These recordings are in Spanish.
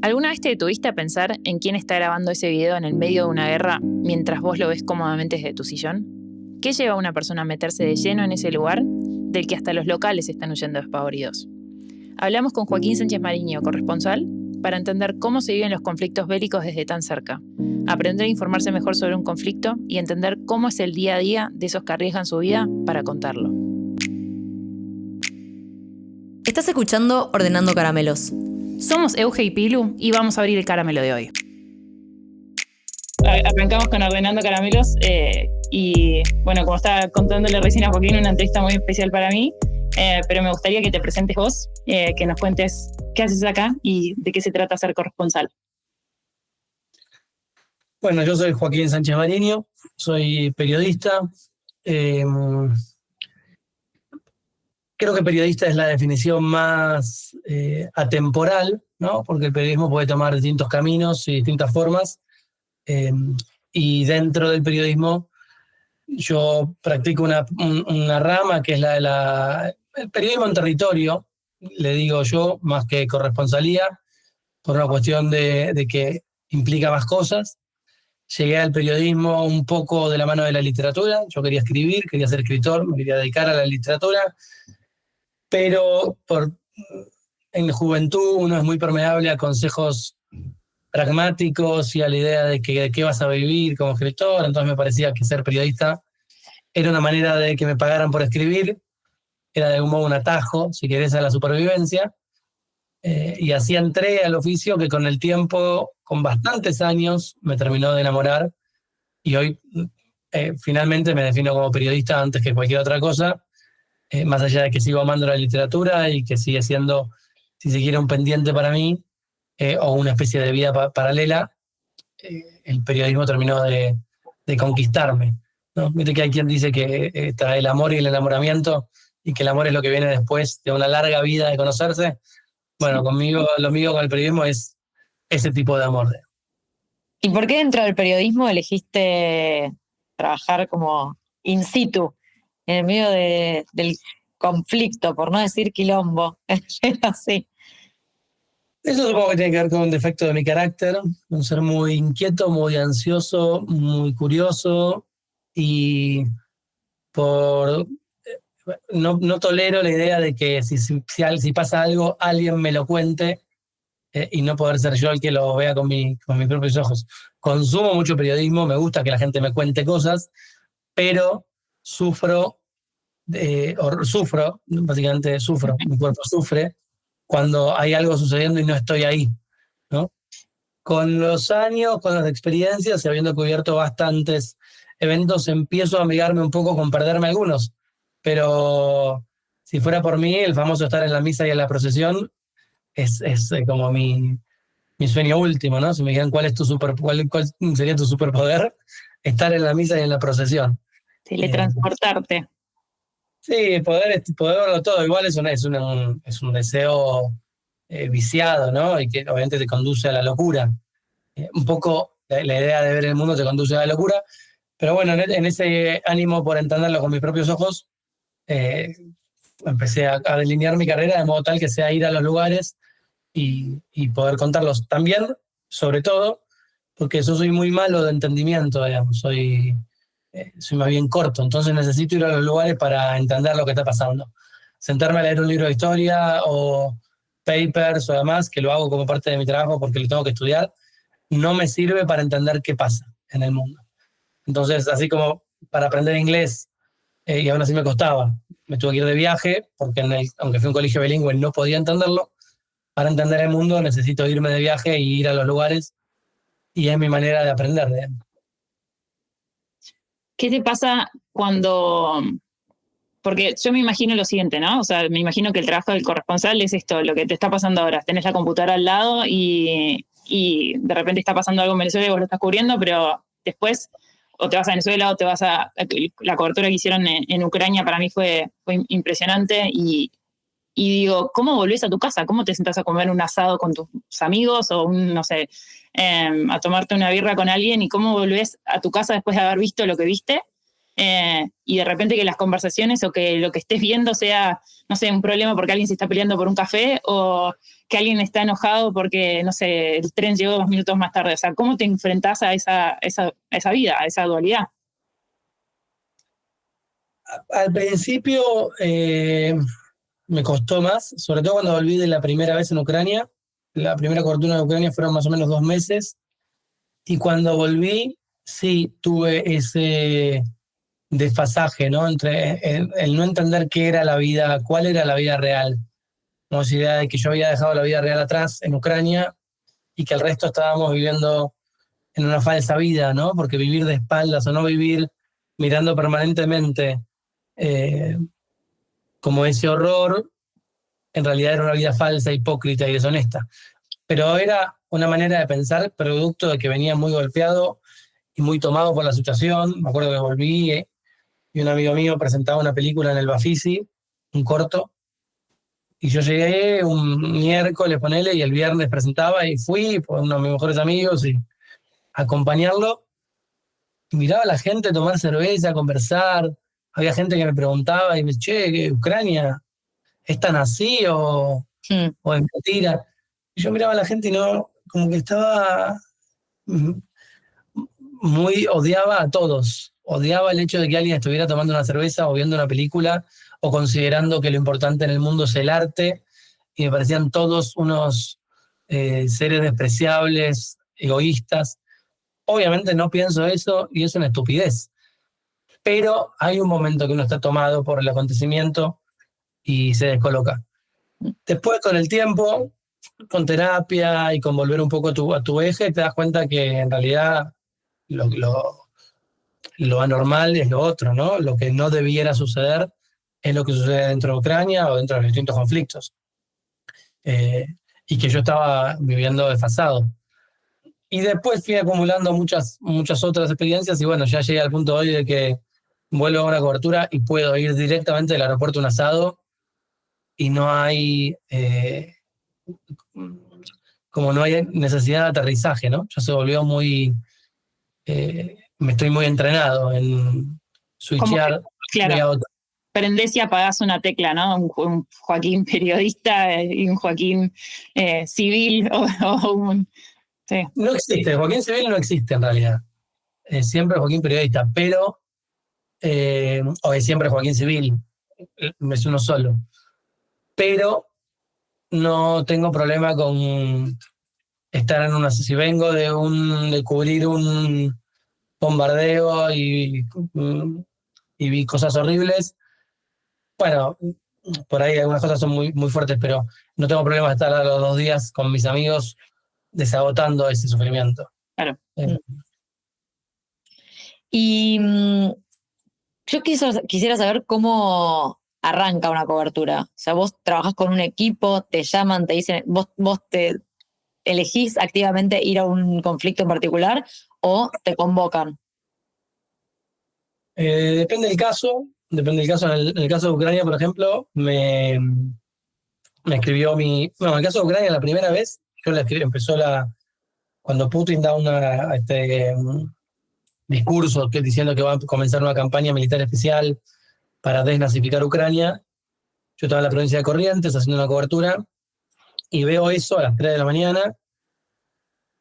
¿Alguna vez te detuviste a pensar en quién está grabando ese video en el medio de una guerra mientras vos lo ves cómodamente desde tu sillón? ¿Qué lleva a una persona a meterse de lleno en ese lugar del que hasta los locales están huyendo despavoridos? Hablamos con Joaquín Sánchez Mariño, corresponsal, para entender cómo se viven los conflictos bélicos desde tan cerca, aprender a informarse mejor sobre un conflicto y entender cómo es el día a día de esos que arriesgan su vida para contarlo. Estás escuchando Ordenando Caramelos. Somos Euge y Pilu y vamos a abrir el caramelo de hoy. Arrancamos con Ordenando Caramelos y bueno, como estaba contándole recién a Joaquín, una entrevista muy especial para mí, pero me gustaría que te presentes vos, que nos cuentes qué haces acá y de qué se trata ser corresponsal. Bueno, yo soy Joaquín Sánchez Mariño, soy periodista. Creo que periodista es la definición más atemporal, ¿no? Porque el periodismo puede tomar distintos caminos y distintas formas. Y dentro del periodismo yo practico una rama que es el periodismo en territorio, le digo yo, más que corresponsalía, por una cuestión de que implica más cosas. Llegué al periodismo un poco de la mano de la literatura. Yo quería escribir, quería ser escritor, me quería dedicar a la literatura, pero en juventud uno es muy permeable a consejos pragmáticos y a la idea de qué vas a vivir como escritor. Entonces me parecía que ser periodista era una manera de que me pagaran por escribir, era de algún modo un atajo, si querés, a la supervivencia. Y así entré al oficio que con el tiempo, con bastantes años, me terminó de enamorar. Y hoy finalmente me defino como periodista antes que cualquier otra cosa, más allá de que sigo amando la literatura y que sigue siendo, si se quiere, un pendiente para mí, o una especie de vida paralela. El periodismo terminó de conquistarme, ¿no? Viste que hay quien dice que está el amor y el enamoramiento, y que el amor es lo que viene después de una larga vida de conocerse. Bueno, sí. Conmigo, lo mío con el periodismo es ese tipo de amor. ¿Y por qué dentro del periodismo elegiste trabajar como in situ, en el medio del conflicto, por no decir quilombo? Así. Eso supongo que tiene que ver con un defecto de mi carácter, un ser muy inquieto, muy ansioso, muy curioso, y no tolero la idea de que si pasa algo, alguien me lo cuente, y no poder ser yo el que lo vea con mis propios ojos. Consumo mucho periodismo, me gusta que la gente me cuente cosas, pero básicamente sufro, mi cuerpo sufre cuando hay algo sucediendo y no estoy ahí, ¿no? Con los años, con las experiencias y habiendo cubierto bastantes eventos, empiezo a amigarme un poco con perderme algunos. Pero si fuera por mí, el famoso estar en la misa y en la procesión es como mi sueño último, ¿no? Si me dijeran cuál sería tu superpoder, estar en la misa y en la procesión. Teletransportarte. Sí, poder verlo todo. Igual es un deseo viciado, ¿no? Y que obviamente te conduce a la locura. Un poco la idea de ver el mundo te conduce a la locura. Pero bueno, en ese ánimo por entenderlo con mis propios ojos, empecé a delinear mi carrera de modo tal que sea ir a los lugares y poder contarlos. También, sobre todo, porque yo soy muy malo de entendimiento, digamos. Soy más bien corto, entonces necesito ir a los lugares para entender lo que está pasando. Sentarme a leer un libro de historia o papers o demás, que lo hago como parte de mi trabajo porque lo tengo que estudiar, no me sirve para entender qué pasa en el mundo. Entonces, así como para aprender inglés, y aún así me costaba, me tuve que ir de viaje, porque aunque fui a un colegio bilingüe no podía entenderlo. Para entender el mundo necesito irme de viaje y ir a los lugares, y es mi manera de aprender, digamos. ¿Qué te pasa cuando...? Porque yo me imagino lo siguiente, ¿no? O sea, me imagino que el trabajo del corresponsal es esto, lo que te está pasando ahora. Tenés la computadora al lado y de repente está pasando algo en Venezuela y vos lo estás cubriendo, pero después o te vas a Venezuela o te vas a... La cobertura que hicieron en Ucrania para mí fue impresionante y digo, ¿cómo volvés a tu casa? ¿Cómo te sentás a comer un asado con tus amigos o no sé, a tomarte una birra con alguien? ¿Y cómo volvés a tu casa después de haber visto lo que viste? y de repente que las conversaciones o que lo que estés viendo sea, no sé, un problema porque alguien se está peleando por un café o que alguien está enojado porque, no sé, el tren llegó 2 minutos más tarde. O sea, ¿cómo te enfrentás a esa vida, a esa dualidad? Al principio me costó más, sobre todo cuando volví de la primera vez en Ucrania. La primera cobertura en Ucrania fueron más o menos 2 meses. Y cuando volví, sí tuve ese desfasaje, ¿no? Entre el no entender qué era la vida, cuál era la vida real. No, esa idea de que yo había dejado la vida real atrás en Ucrania y que el resto estábamos viviendo en una falsa vida, ¿no? Porque vivir de espaldas o no vivir mirando permanentemente como ese horror, en realidad era una vida falsa, hipócrita y deshonesta. Pero era una manera de pensar producto de que venía muy golpeado y muy tomado por la situación. Me acuerdo que volví y un amigo mío presentaba una película en el Bafisi, un corto, y yo llegué un miércoles, ponele, y el viernes presentaba y fui por uno de mis mejores amigos y acompañarlo. Y miraba a la gente tomar cerveza, conversar. Había gente que me preguntaba y me decía, che, ¿Ucrania es tan así o es mentira? Y yo miraba a la gente y no, como que estaba muy, odiaba a todos. Odiaba el hecho de que alguien estuviera tomando una cerveza o viendo una película o considerando que lo importante en el mundo es el arte. Y me parecían todos unos seres despreciables, egoístas. Obviamente no pienso eso y es una estupidez. Pero hay un momento que uno está tomado por el acontecimiento y se descoloca. Después, con el tiempo, con terapia y con volver un poco a tu eje, te das cuenta que en realidad lo anormal es lo otro, ¿no? Lo que no debiera suceder es lo que sucede dentro de Ucrania o dentro de los distintos conflictos. Y que yo estaba viviendo desfasado. Y después fui acumulando muchas otras experiencias y bueno, ya llegué al punto hoy de que vuelvo a una cobertura y puedo ir directamente del aeropuerto a un asado y no hay como no hay necesidad de aterrizaje, ¿no? Ya se volvió muy me estoy muy entrenado en switchear de a otro. Prendés y apagás una tecla, ¿no? Un Joaquín periodista y un Joaquín civil o un... Sí. No existe, Joaquín civil no existe en realidad. Siempre Joaquín periodista, pero o es siempre Joaquín civil, es uno solo. Pero no tengo problema con estar en una... Si vengo de cubrir un bombardeo y vi cosas horribles, bueno, por ahí algunas cosas son muy, muy fuertes, pero no tengo problema de estar a los 2 días con mis amigos desagotando ese sufrimiento. Claro. Y yo quisiera saber cómo arranca una cobertura. O sea, vos trabajás con un equipo, te llaman, te dicen, vos te elegís activamente ir a un conflicto en particular o te convocan. Depende del caso. Depende del caso. En el caso de Ucrania, por ejemplo, me escribió Bueno, en el caso de Ucrania, la primera vez, yo le escribí, cuando Putin da un discurso diciendo que va a comenzar una campaña militar especial para desnazificar Ucrania. Yo estaba en la provincia de Corrientes haciendo una cobertura y veo eso a las 3 de la mañana.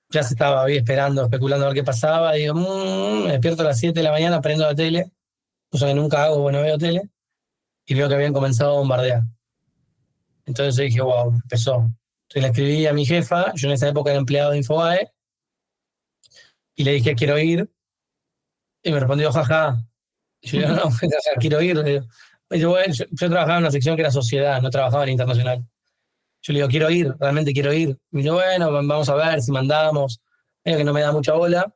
Ya se estaba ahí esperando, especulando a ver qué pasaba. Digo, me despierto a las 7 de la mañana, prendo la tele, cosa que nunca hago, bueno, veo tele, y veo que habían comenzado a bombardear. Entonces yo dije, wow, empezó. Entonces le escribí a mi jefa, yo en esa época era empleado de Infobae, y le dije, quiero ir. Y me respondió, jaja. Y yo no, quiero ir. Yo trabajaba en una sección que era sociedad, no trabajaba en internacional. Yo le digo, quiero ir, realmente quiero ir. Y me dijo, bueno, vamos a ver si mandamos. Medio que no me da mucha bola.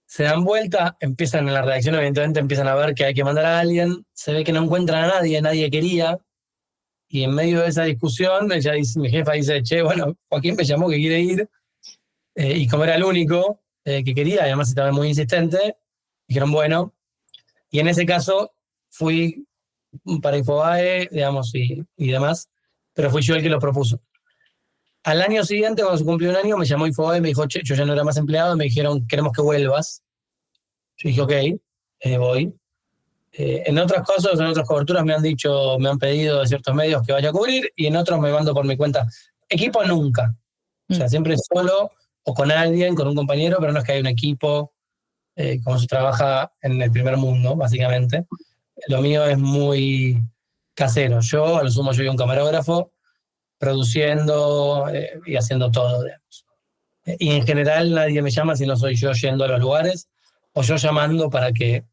Se dan vuelta, empiezan en la redacción, evidentemente empiezan a ver que hay que mandar a alguien. Se ve que no encuentran a nadie quería. Y en medio de esa discusión, mi jefa dice, che, bueno, Joaquín me llamó que quiere ir. Y como era el único que quería, y además estaba muy insistente, dijeron, bueno. Y en ese caso fui para Infobae, digamos, y demás, pero fui yo el que lo propuso. Al año siguiente, cuando se cumplió un año, me llamó Infobae y me dijo, che, yo ya no era más empleado, me dijeron, queremos que vuelvas. Yo dije, ok. voy. En otros casos, en otras coberturas me han pedido de ciertos medios que vaya a cubrir, y en otros me mando por mi cuenta. Equipo nunca. O sea, siempre solo o con alguien, con un compañero, pero no es que hay un equipo, como se trabaja en el primer mundo, básicamente. Lo mío es muy casero. Yo, a lo sumo, yo y un camarógrafo, produciendo y haciendo todo, digamos. Y en general nadie me llama si no soy yo yendo a los lugares o yo llamando para que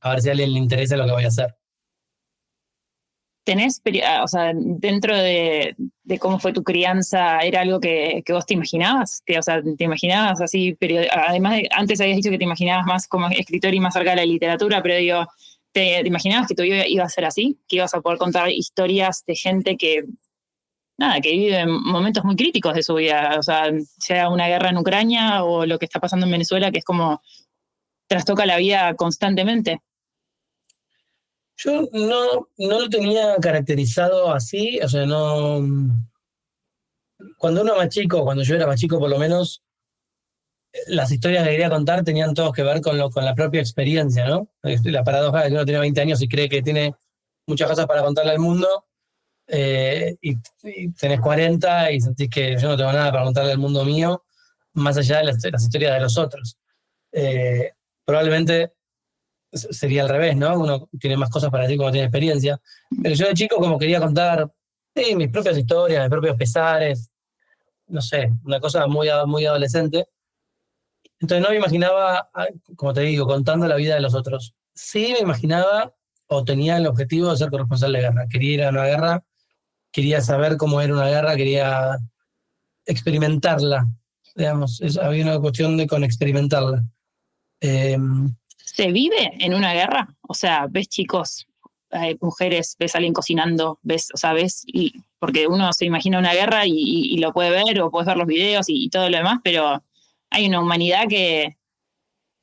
a ver si a alguien le interesa lo que voy a hacer. ¿Tenés, o sea, dentro de cómo fue tu crianza, era algo que vos te imaginabas? O sea, ¿te imaginabas así? Además, antes habías dicho que te imaginabas más como escritor y más cerca de la literatura, pero digo, ¿te imaginabas que tu vida iba a ser así? ¿Que ibas a poder contar historias de gente que vive momentos muy críticos de su vida? O sea, sea una guerra en Ucrania o lo que está pasando en Venezuela, que es como trastoca la vida constantemente. Yo no lo tenía caracterizado así, o sea, no. Cuando yo era más chico por lo menos, las historias que quería contar tenían todos que ver con la propia experiencia, ¿no? La paradoja de que uno tiene 20 años y cree que tiene muchas cosas para contarle al mundo, y tenés 40 y sentís que yo no tengo nada para contarle al mundo mío, más allá de las historias de los otros. Probablemente sería al revés, ¿no? Uno tiene más cosas para decir cuando tiene experiencia. Pero yo de chico como quería contar mis propias historias, mis propios pesares, no sé, una cosa muy, muy adolescente. Entonces no me imaginaba, como te digo, contando la vida de los otros. Sí me imaginaba o tenía el objetivo de ser corresponsal de guerra. Quería ir a una guerra, quería saber cómo era una guerra, quería experimentarla. Digamos, había una cuestión con experimentarla. ¿Se vive en una guerra? O sea, ves chicos, mujeres, ves a alguien cocinando, ves, porque uno se imagina una guerra y lo puede ver, o puedes ver los videos y todo lo demás, pero hay una humanidad que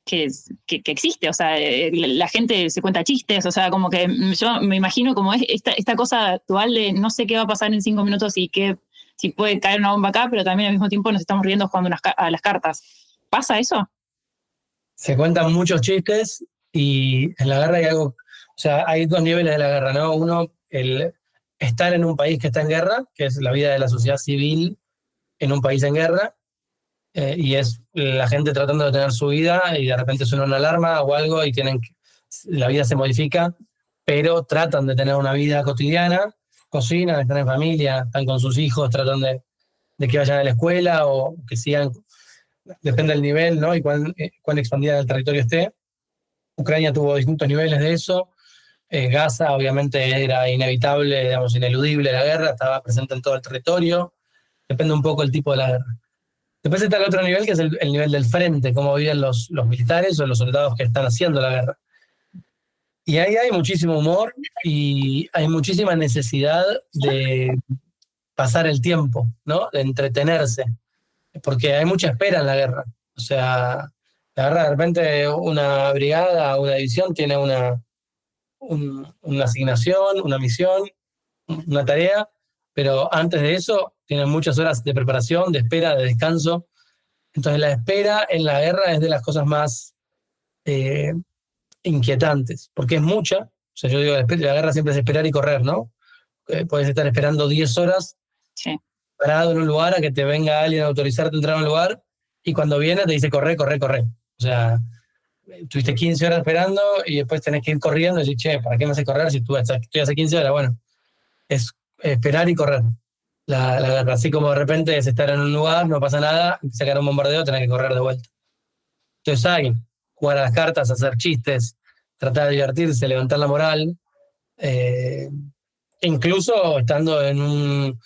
existe, o sea, la gente se cuenta chistes, o sea, como que yo me imagino como es esta cosa actual de no sé qué va a pasar en 5 minutos y si puede caer una bomba acá, pero también al mismo tiempo nos estamos riendo jugando a las cartas. ¿Pasa eso? Se cuentan muchos chistes y en la guerra hay algo, o sea, hay 2 niveles de la guerra, ¿no? Uno, el estar en un país que está en guerra, que es la vida de la sociedad civil en un país en guerra, y es la gente tratando de tener su vida y de repente suena una alarma o algo y la vida se modifica, pero tratan de tener una vida cotidiana, cocinan, están en familia, están con sus hijos, tratan de que vayan a la escuela o que sigan. Depende del nivel, ¿no? Y cuán expandida el territorio esté. Ucrania tuvo distintos niveles de eso. Gaza, obviamente, era inevitable, digamos, ineludible la guerra, estaba presente en todo el territorio. Depende un poco del tipo de la guerra. Después está el otro nivel, que es el nivel del frente, cómo viven los militares o los soldados que están haciendo la guerra. Y ahí hay muchísimo humor y hay muchísima necesidad de pasar el tiempo, ¿no? De entretenerse. Porque hay mucha espera en la guerra. O sea, la guerra, de repente una brigada, una división tiene una asignación, una misión, una tarea, pero antes de eso tienen muchas horas de preparación, de espera, de descanso. Entonces la espera en la guerra es de las cosas más inquietantes, porque es mucha. O sea, yo digo, la guerra siempre es esperar y correr, ¿no? Puedes estar esperando 10 horas. Sí. Parado en un lugar a que te venga alguien a autorizarte a entrar a un lugar y cuando viene te dice corre. O sea, estuviste 15 horas esperando y después tenés que ir corriendo y decir, che, ¿para qué me haces correr si estoy hace 15 horas? Bueno, es esperar y correr. La guerra, así como de repente es estar en un lugar, no pasa nada, sacar un bombardeo, tenés que correr de vuelta. Entonces hay jugar a las cartas, hacer chistes, tratar de divertirse, levantar la moral, incluso estando en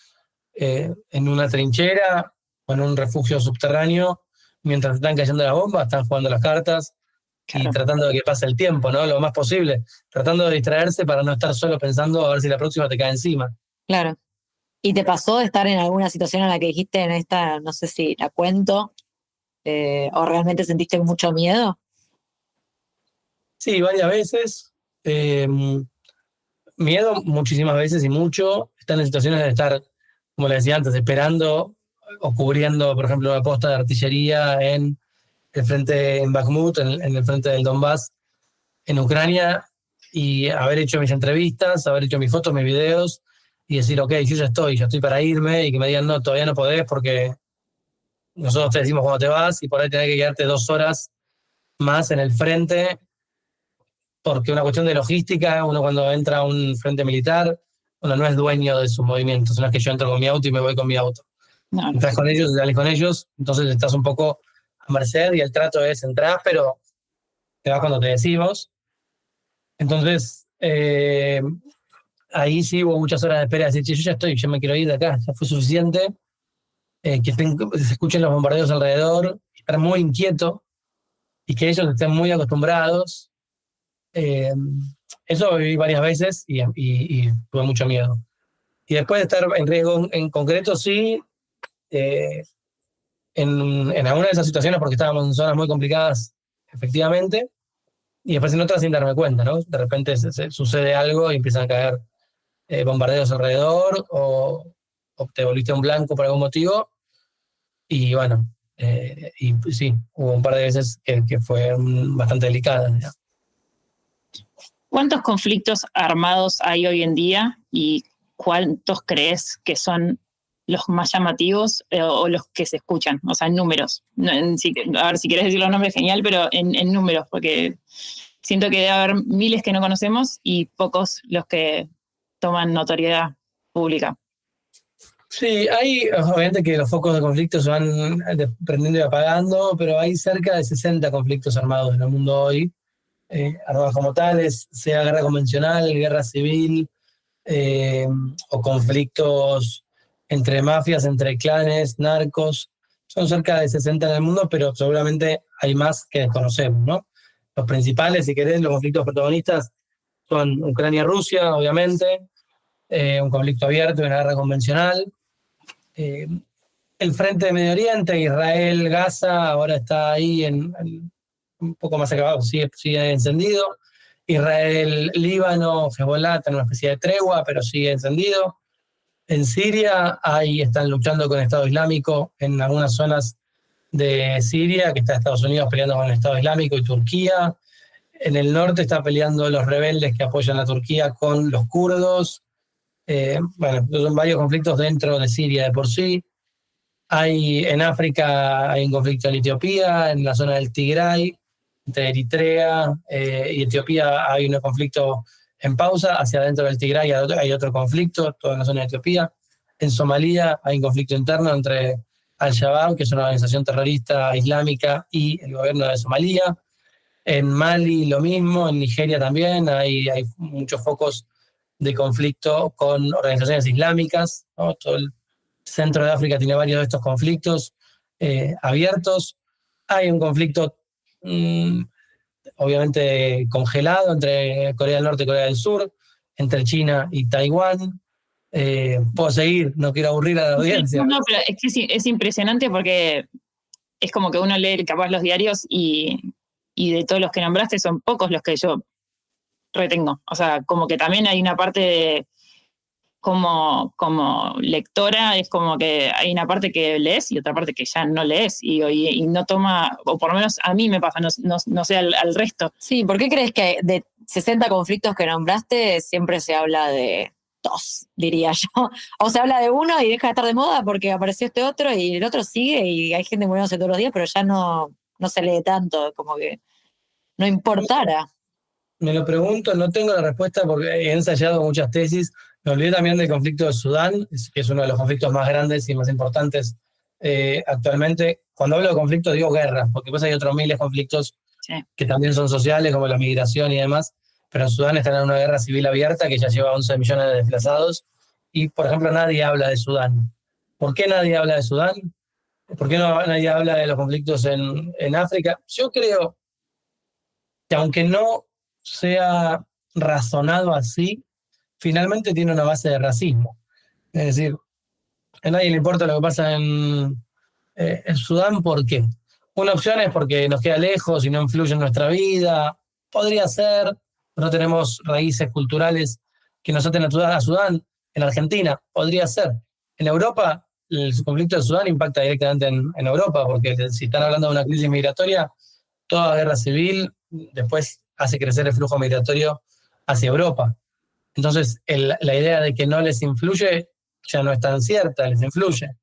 una trinchera o en un refugio subterráneo, mientras están cayendo las bombas, están jugando las cartas. Claro. Y tratando de que pase el tiempo, ¿no? Lo más posible. Tratando de distraerse para no estar solo pensando a ver si la próxima te cae encima. Claro. ¿Y te pasó de estar en alguna situación en la que dijiste en esta, no sé si la cuento, o realmente sentiste mucho miedo? Sí, varias veces. Miedo muchísimas veces y mucho. Están en situaciones de estar, como les decía antes, esperando o cubriendo, por ejemplo, una posta de artillería en el frente en Bakhmut, en el frente del Donbass, en Ucrania y haber hecho mis entrevistas, haber hecho mis fotos, mis videos y decir, ok, yo ya estoy para irme, y que me digan, no, todavía no podés porque nosotros te decimos cuándo te vas, y por ahí tenés que quedarte 2 horas más en el frente, porque una cuestión de logística, uno cuando entra a un frente militar, uno no es dueño de sus movimientos, no es que yo entro con mi auto y me voy con mi auto. No, Entras con ellos, sales con ellos, entonces estás un poco a merced y el trato es entrar, pero te vas cuando te decimos. Entonces, ahí sí hubo muchas horas de espera, de decir, che, yo ya estoy, yo me quiero ir de acá, ya fue suficiente, que se escuchen los bombardeos alrededor, estar muy inquieto y que ellos estén muy acostumbrados. Eso lo viví varias veces y tuve mucho miedo. Y después de estar en riesgo en concreto, sí, en alguna de esas situaciones, porque estábamos en zonas muy complicadas, efectivamente, y después en otras sin darme cuenta, ¿no? De repente sucede algo y empiezan a caer bombardeos alrededor, o te volviste un blanco por algún motivo, y bueno, y sí, hubo un par de veces que fueron bastante delicadas, ¿no? ¿Cuántos conflictos armados hay hoy en día y cuántos crees que son los más llamativos o los que se escuchan? O sea, en números. A ver, si querés decir los nombres, genial, pero en números, porque siento que debe haber miles que no conocemos y pocos los que toman notoriedad pública. Sí, hay, obviamente que los focos de conflicto se van prendiendo y apagando, pero hay cerca de 60 conflictos armados en el mundo hoy, armados como tales, sea guerra convencional, guerra civil, o conflictos entre mafias, entre clanes, narcos. Son cerca de 60 en el mundo, pero seguramente hay más que desconocemos, ¿no? Los principales, si querés, los conflictos protagonistas son Ucrania-Rusia, obviamente, un conflicto abierto, una guerra convencional. El frente de Medio Oriente, Israel, Gaza, ahora está ahí un poco más acabado, sigue encendido. Israel, Líbano, Hezbollah, está en una especie de tregua, pero sigue encendido. En Siria, ahí están luchando con el Estado Islámico en algunas zonas de Siria, que está Estados Unidos peleando con el Estado Islámico y Turquía. En el norte está peleando los rebeldes que apoyan a Turquía con los kurdos. Bueno, son varios conflictos dentro de Siria de por sí. En África hay un conflicto en Etiopía, en la zona del Tigray, entre Eritrea y Etiopía hay un conflicto en pausa. Hacia adentro del Tigray hay otro conflicto, toda la zona de Etiopía. En Somalia hay un conflicto interno entre Al-Shabaab, que es una organización terrorista islámica, y el gobierno de Somalia. En Mali lo mismo, en Nigeria también hay muchos focos de conflicto con organizaciones islámicas, ¿no? Todo el centro de África tiene varios de estos conflictos abiertos. Hay un conflicto obviamente congelado entre Corea del Norte y Corea del Sur, entre China y Taiwán. Puedo seguir, no quiero aburrir a la audiencia. No, pero es que es impresionante porque es como que uno lee capaz los diarios y de todos los que nombraste son pocos los que yo retengo. O sea, como que también hay una parte de, como lectora, es como que hay una parte que lees y otra parte que ya no lees y no toma, o por lo menos a mí me pasa, no sé al resto. Sí, ¿por qué crees que de 60 conflictos que nombraste siempre se habla de 2, diría yo? O se habla de uno y deja de estar de moda porque apareció este otro y el otro sigue y hay gente muriéndose todos los días, pero ya no se lee tanto, como que no importara. Me lo pregunto, no tengo la respuesta porque he ensayado muchas tesis. Me olvidé también del conflicto de Sudán, que es uno de los conflictos más grandes y más importantes actualmente. Cuando hablo de conflicto digo guerra, porque después hay otros miles de conflictos que también son sociales, como la migración y demás, pero en Sudán están en una guerra civil abierta que ya lleva 11 millones de desplazados y, por ejemplo, nadie habla de Sudán. ¿Por qué nadie habla de Sudán? ¿Por qué nadie habla de los conflictos en África? Yo creo que aunque no sea razonado así, finalmente tiene una base de racismo. Es decir, a nadie le importa lo que pasa en Sudán, ¿por qué? Una opción es porque nos queda lejos y no influye en nuestra vida. Podría ser, no tenemos raíces culturales que nos aten a Sudán. En Argentina, podría ser. En Europa, el conflicto de Sudán impacta directamente en Europa, porque si están hablando de una crisis migratoria, toda guerra civil después hace crecer el flujo migratorio hacia Europa. Entonces, la idea de que no les influye ya no es tan cierta, les influye.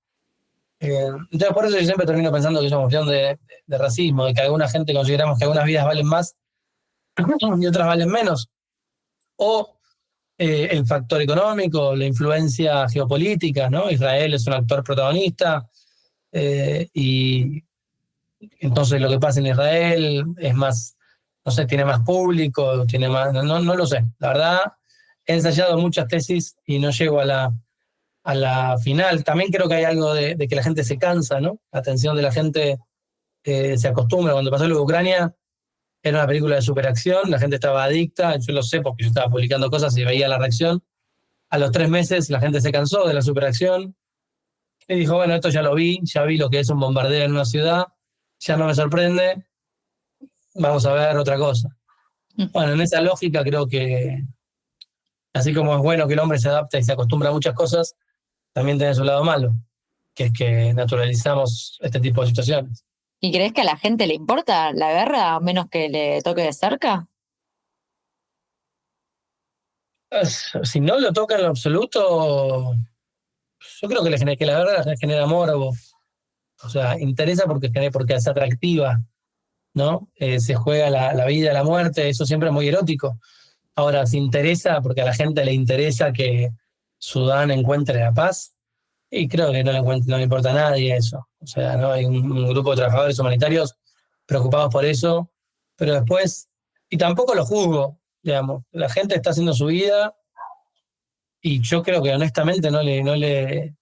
Entonces, por eso yo siempre termino pensando que es una cuestión de racismo, de que alguna gente consideramos que algunas vidas valen más y otras valen menos. O el factor económico, la influencia geopolítica, ¿no? Israel es un actor protagonista y entonces lo que pasa en Israel es más, no sé, tiene más público, tiene más, no lo sé. La verdad, he ensayado muchas tesis y no llego a la final. También creo que hay algo de que la gente se cansa, ¿no? La atención de la gente se acostumbra. Cuando pasó lo de Ucrania, era una película de superacción, la gente estaba adicta, yo lo sé porque yo estaba publicando cosas y veía la reacción. A los 3 meses la gente se cansó de la superacción y dijo, bueno, esto ya lo vi, ya vi lo que es un bombardeo en una ciudad, ya no me sorprende, vamos a ver otra cosa. Bueno, en esa lógica creo que, así como es bueno que el hombre se adapta y se acostumbra a muchas cosas, también tiene su lado malo, que es que naturalizamos este tipo de situaciones. ¿Y crees que a la gente le importa la guerra a menos que le toque de cerca? Si no lo toca en lo absoluto, yo creo que la guerra genera morbo. O sea, interesa porque es atractiva, ¿no? Se juega la vida, la muerte, eso siempre es muy erótico. Ahora, si interesa porque a la gente le interesa que Sudán encuentre la paz, y creo que no le importa a nadie eso. O sea, ¿no? Hay un grupo de trabajadores humanitarios preocupados por eso, pero después, y tampoco lo juzgo, digamos, la gente está haciendo su vida y yo creo que honestamente no le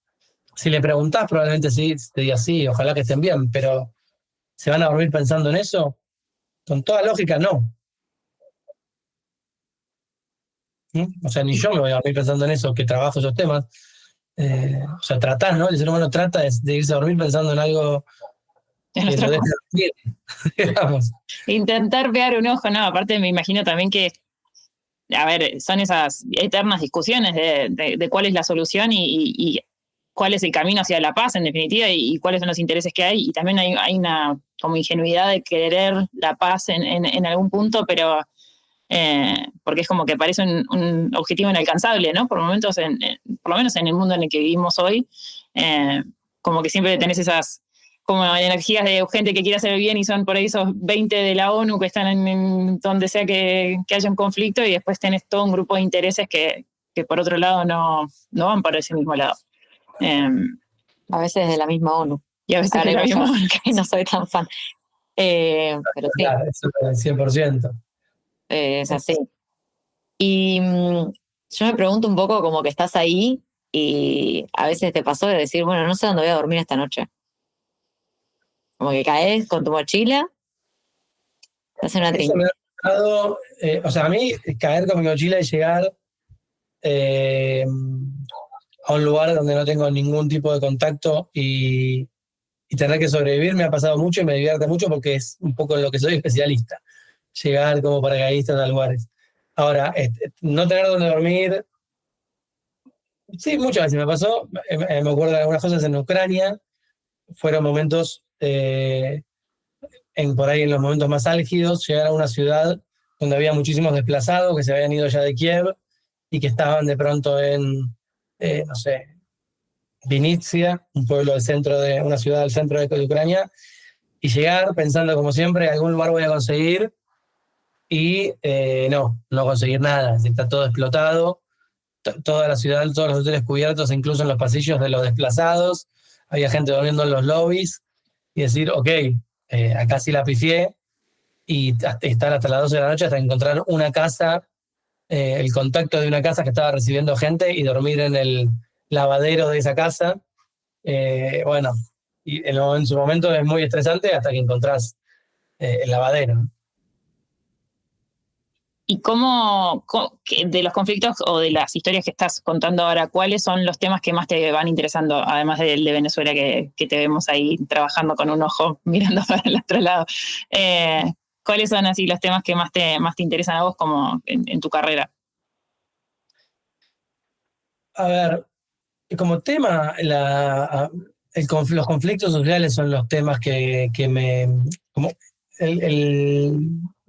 si le preguntás probablemente sí, te diga sí, ojalá que estén bien, pero ¿se van a dormir pensando en eso? Con toda lógica, no. O sea, ni yo me voy a dormir pensando en eso, que trabajo esos temas. O sea, tratás, ¿no? El ser humano trata de irse a dormir pensando en algo que lo deje dormir, digamos. Intentar pegar un ojo, no, aparte me imagino también que, a ver, son esas eternas discusiones de cuál es la solución y cuál es el camino hacia la paz, en definitiva, y cuáles son los intereses que hay. Y también hay una como ingenuidad de querer la paz en algún punto, pero porque es como que parece un objetivo inalcanzable, ¿no? Por momentos, por lo menos en el mundo en el que vivimos hoy, como que siempre tenés esas como energías de gente que quiere hacer el bien y son por ahí esos 20 de la ONU que están en donde sea que haya un conflicto y después tenés todo un grupo de intereses que por otro lado no van para ese mismo lado. A veces de la misma ONU. Y a veces de la misma ONU. Que no soy tan fan. Pero sí. Claro, eso es 100%. Es así. Y yo me pregunto un poco como que estás ahí y a veces te pasó de decir, bueno, no sé dónde voy a dormir esta noche. Como que caes con tu mochila, estás en una Eso me ha pasado, o sea, a mí caer con mi mochila y llegar a un lugar donde no tengo ningún tipo de contacto y tener que sobrevivir me ha pasado mucho y me divierte mucho porque es un poco en lo que soy especialista. Llegar como paracaidista a lugares. Ahora, no tener donde dormir, sí, muchas veces me pasó. Me acuerdo de algunas cosas en Ucrania. Fueron momentos, por ahí en los momentos más álgidos, llegar a una ciudad donde había muchísimos desplazados que se habían ido ya de Kiev y que estaban de pronto en, no sé, Vinnytsia, un pueblo del centro de una ciudad del centro de Ucrania, y llegar pensando como siempre, algún lugar voy a conseguir y no conseguir nada, está todo explotado, toda la ciudad, todos los hoteles cubiertos, incluso en los pasillos de los desplazados, había gente durmiendo en los lobbies y decir, ok, acá sí la pifié y estar hasta las 12 de la noche hasta encontrar una casa, el contacto de una casa que estaba recibiendo gente y dormir en el lavadero de esa casa. Bueno, y en su momento es muy estresante hasta que encontrás el lavadero. ¿Y cómo, de los conflictos o de las historias que estás contando ahora, cuáles son los temas que más te van interesando, además del de Venezuela que te vemos ahí trabajando con un ojo mirando para el otro lado? ¿Cuáles son así los temas que más te interesan a vos como en tu carrera? A ver, como tema, los conflictos sociales son los temas que me... Como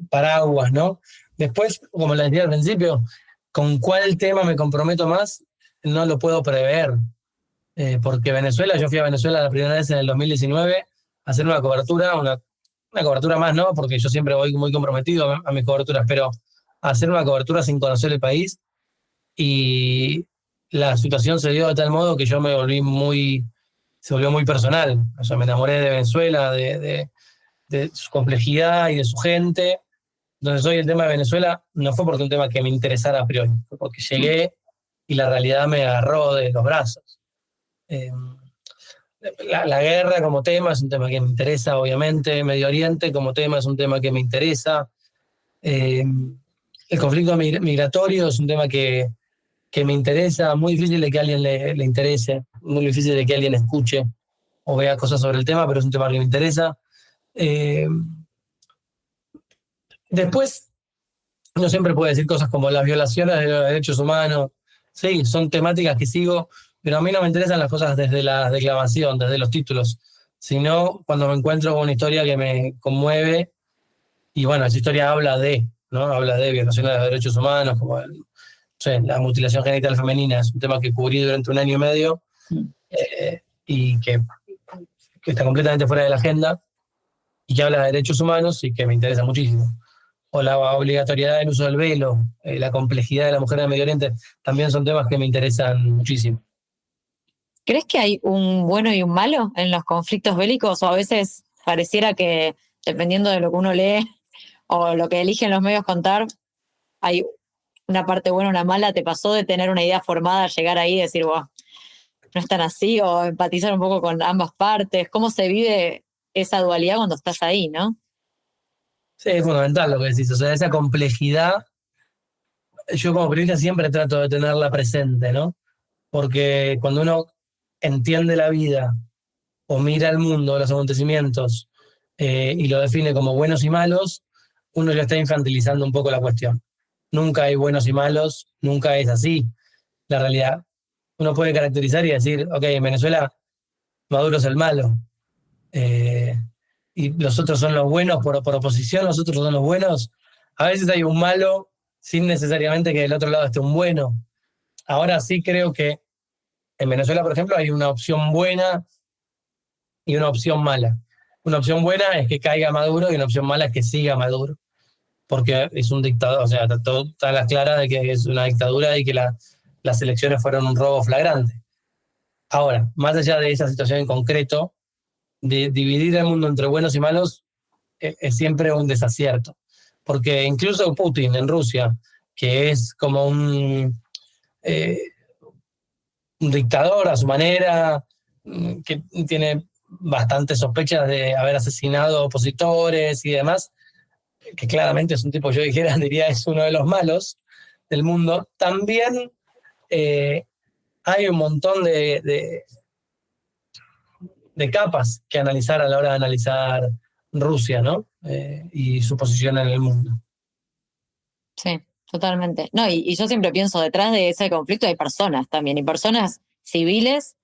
paraguas, ¿no? Después, como les decía al principio, con cuál tema me comprometo más, no lo puedo prever. Porque Venezuela, yo fui a Venezuela la primera vez en el 2019 a hacer una cobertura, una cobertura más, ¿no? Porque yo siempre voy muy comprometido a mis coberturas, pero a hacer una cobertura sin conocer el país, y la situación se dio de tal modo que yo se volvió muy personal. O sea, me enamoré de Venezuela, de su complejidad y de su gente. Entonces hoy el tema de Venezuela no fue porque un tema que me interesara a priori, fue porque llegué y la realidad me agarró de los brazos. La guerra como tema es un tema que me interesa, obviamente. Medio Oriente como tema es un tema que me interesa. El conflicto migratorio es un tema que me interesa. Muy difícil de que a alguien le interese, muy difícil de que alguien escuche o vea cosas sobre el tema, pero es un tema que me interesa. Después, uno siempre puede decir cosas como las violaciones de los derechos humanos. Sí, son temáticas que sigo, pero a mí no me interesan las cosas desde la declamación, desde los títulos, sino cuando me encuentro con una historia que me conmueve. Y bueno, esa historia habla ¿no? Habla de violaciones de los derechos humanos, como la mutilación genital femenina. Es un tema que cubrí durante 1 año y medio, y que está completamente fuera de la agenda, y que habla de derechos humanos y que me interesa muchísimo. O la obligatoriedad del uso del velo, la complejidad de la mujer en el Medio Oriente, también son temas que me interesan muchísimo. ¿Crees que hay un bueno y un malo en los conflictos bélicos? O a veces pareciera que, dependiendo de lo que uno lee o lo que eligen los medios contar, hay una parte buena o una mala. ¿Te pasó de tener una idea formada, llegar ahí y decir, wow, no es tan así? O empatizar un poco con ambas partes. ¿Cómo se vive esa dualidad cuando estás ahí, no? Sí, es fundamental lo que decís. O sea, esa complejidad, yo como periodista siempre trato de tenerla presente, ¿no? Porque cuando uno entiende la vida o mira el mundo, los acontecimientos, y lo define como buenos y malos, uno ya está infantilizando un poco la cuestión. Nunca hay buenos y malos, nunca es así la realidad. Uno puede caracterizar y decir, ok, en Venezuela Maduro es el malo, y los otros son los buenos por oposición, los otros son los buenos. A veces hay un malo sin necesariamente que del otro lado esté un bueno. Ahora sí creo que en Venezuela, por ejemplo, hay una opción buena y una opción mala. Una opción buena es que caiga Maduro y una opción mala es que siga Maduro, porque es un dictador. O sea, está a las claras de que es una dictadura y que las elecciones fueron un robo flagrante. Ahora, más allá de esa situación en concreto, de dividir el mundo entre buenos y malos es siempre un desacierto, porque incluso Putin en Rusia, que es como un dictador a su manera, que tiene bastantes sospechas de haber asesinado opositores y demás, que claramente es un tipo, yo diría, es uno de los malos del mundo. También hay un montón de capas que analizar a la hora de analizar Rusia, ¿no? Y su posición en el mundo. Sí, totalmente. No, y yo siempre pienso, detrás de ese conflicto hay personas también, y personas civiles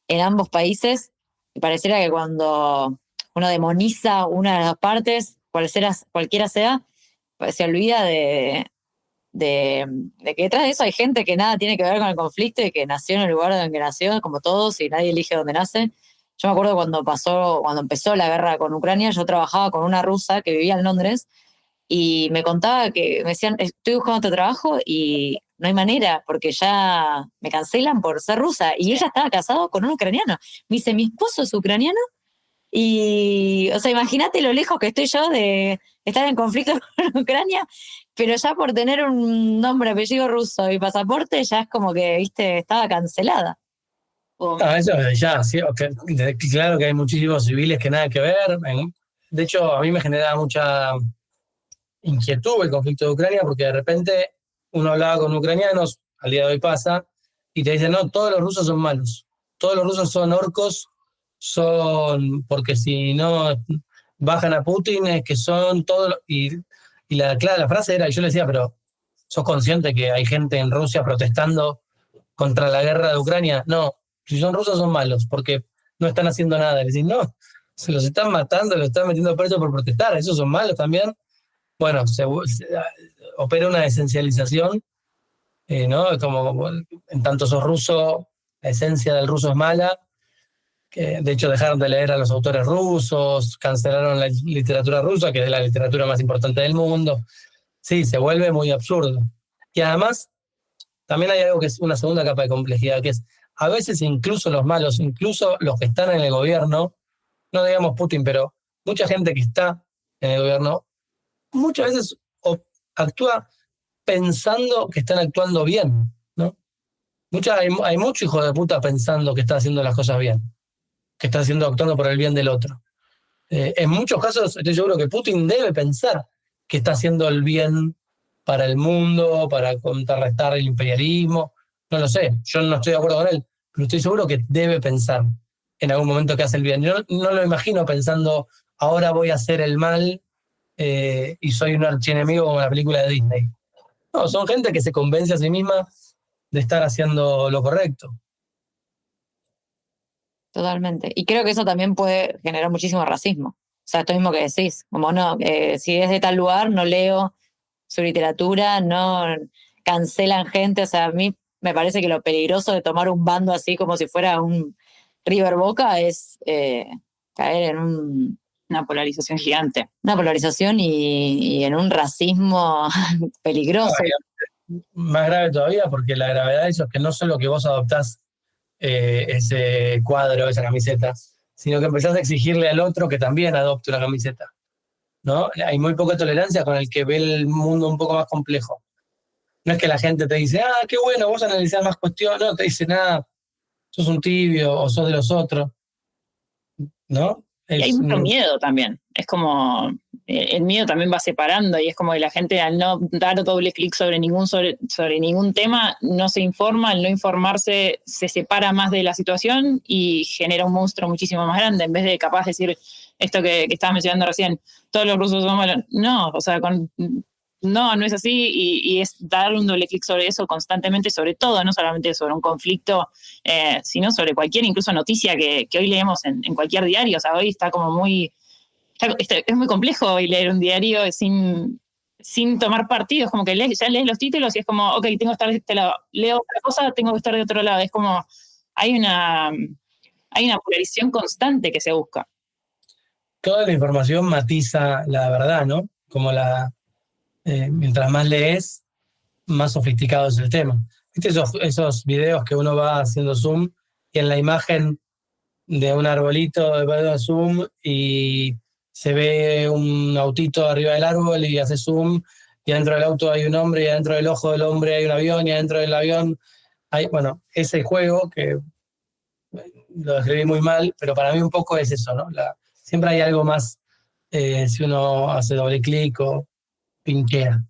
en ambos países, y pareciera que cuando uno demoniza una de las dos partes, cualquiera sea, pues se olvida de que detrás de eso hay gente que nada tiene que ver con el conflicto y que nació en el lugar donde nació, como todos, y nadie elige dónde nace. Yo me acuerdo cuando empezó la guerra con Ucrania, yo trabajaba con una rusa que vivía en Londres y me contaba me decían, estoy buscando otro trabajo y no hay manera porque ya me cancelan por ser rusa. Y ella estaba casada con un ucraniano. Me dice, mi esposo es ucraniano y, o sea, imagínate lo lejos que estoy yo de estar en conflicto con Ucrania, pero ya por tener un nombre, apellido ruso y pasaporte, ya es como que, viste, estaba cancelada. Eso ya, sí, claro que hay muchísimos civiles que nada que ver. De hecho, a mí me genera mucha inquietud el conflicto de Ucrania, porque de repente uno hablaba con ucranianos, al día de hoy pasa, y te dicen, no, todos los rusos son malos, todos los rusos son orcos, porque si no bajan a Putin es que son todos, claro, la frase era, y yo le decía, pero ¿sos consciente que hay gente en Rusia protestando contra la guerra de Ucrania? No, si son rusos son malos, porque no están haciendo nada. Le decís, no, se los están matando, los están metiendo presos por protestar, esos son malos también. bueno, opera una esencialización, ¿no? Como en tanto sos ruso, la esencia del ruso es mala, que de hecho dejaron de leer a los autores rusos, cancelaron la literatura rusa, que es la literatura más importante del mundo. Sí, se vuelve muy absurdo. Y además, también hay algo que es una segunda capa de complejidad, que es a veces incluso los malos, incluso los que están en el gobierno, no digamos Putin, pero mucha gente que está en el gobierno, muchas veces actúa pensando que están actuando bien, ¿no? Hay mucho hijo de puta pensando que está haciendo las cosas bien, que está actuando por el bien del otro. En muchos casos estoy seguro que Putin debe pensar que está haciendo el bien para el mundo, para contrarrestar el imperialismo. No lo sé, yo no estoy de acuerdo con él, pero estoy seguro que debe pensar en algún momento que hace el bien. Yo no lo imagino pensando, ahora voy a hacer el mal y soy un archienemigo como la película de Disney. No, son gente que se convence a sí misma de estar haciendo lo correcto. Totalmente. Y creo que eso también puede generar muchísimo racismo. O sea, esto mismo que decís, como no, si es de tal lugar, no leo su literatura, no cancelan gente. O sea, a mí me parece que lo peligroso de tomar un bando así como si fuera un River Boca es caer en Una polarización gigante. una polarización y en un racismo peligroso. Más grave todavía, porque la gravedad de eso es que no solo que vos adoptás ese cuadro, esa camiseta, sino que empezás a exigirle al otro que también adopte una camiseta, ¿no? Hay muy poca tolerancia con el que ve el mundo un poco más complejo. No es que la gente te dice, qué bueno, vos analizás más cuestiones, no, te dice nada, sos un tibio o sos de los otros, ¿no? Y hay mucho miedo también. Es como el miedo también va separando y es como que la gente al no dar doble clic sobre ningún tema no se informa, al no informarse se separa más de la situación y genera un monstruo muchísimo más grande en vez de capaz de decir esto que estabas mencionando recién, todos los rusos son malos. No, o sea, no es así y es darle un doble clic sobre eso constantemente, sobre todo, no solamente sobre un conflicto, sino sobre cualquier incluso noticia que hoy leemos en cualquier diario. O sea, hoy está como muy... es muy complejo hoy leer un diario sin tomar partidos, como que ya lees los títulos y es como, ok, tengo que estar de este lado. Leo otra cosa, tengo que estar de otro lado. Es como, hay una polarización constante que se busca. Toda la información matiza la verdad, ¿no? Como mientras más lees, más sofisticado es el tema. ¿Viste esos videos que uno va haciendo zoom y en la imagen de un arbolito va a zoom y se ve un autito arriba del árbol y hace zoom y adentro del auto hay un hombre y adentro del ojo del hombre hay un avión y adentro del avión hay, bueno, ese juego que lo describí muy mal, pero para mí un poco es eso, ¿no? Siempre hay algo más si uno hace doble clic o pinchea.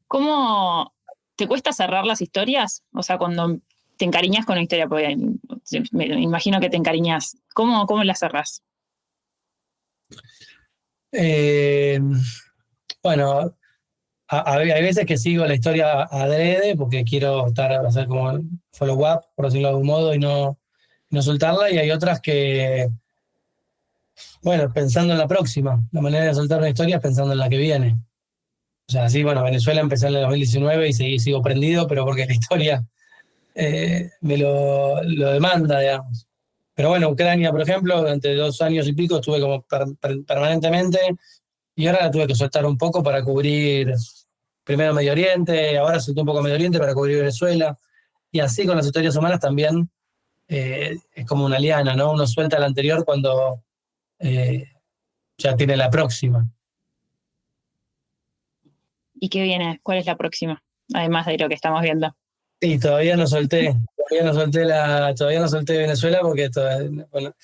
¿Cómo te cuesta cerrar las historias? O sea, cuando te encariñas con una historia, porque me imagino que te encariñas. ¿Cómo las cerrás? Bueno, hay veces que sigo la historia adrede porque quiero hacer como follow-up, por decirlo de algún modo, y no soltarla, y hay otras que, bueno, pensando en la próxima, la manera de soltar una historia es pensando en la que viene. O sea, sí, bueno, Venezuela empecé en el 2019 y sigo prendido, pero porque la historia me lo demanda, digamos. Pero bueno, Ucrania, por ejemplo, durante 2 años y pico estuve como permanentemente, y ahora la tuve que soltar un poco para cubrir primero Medio Oriente, ahora solté un poco Medio Oriente para cubrir Venezuela, y así con las historias humanas también es como una liana, ¿no? Uno suelta la anterior cuando ya tiene la próxima. ¿Y qué viene? ¿Cuál es la próxima? Además de lo que estamos viendo. Sí, todavía no solté Venezuela porque bueno,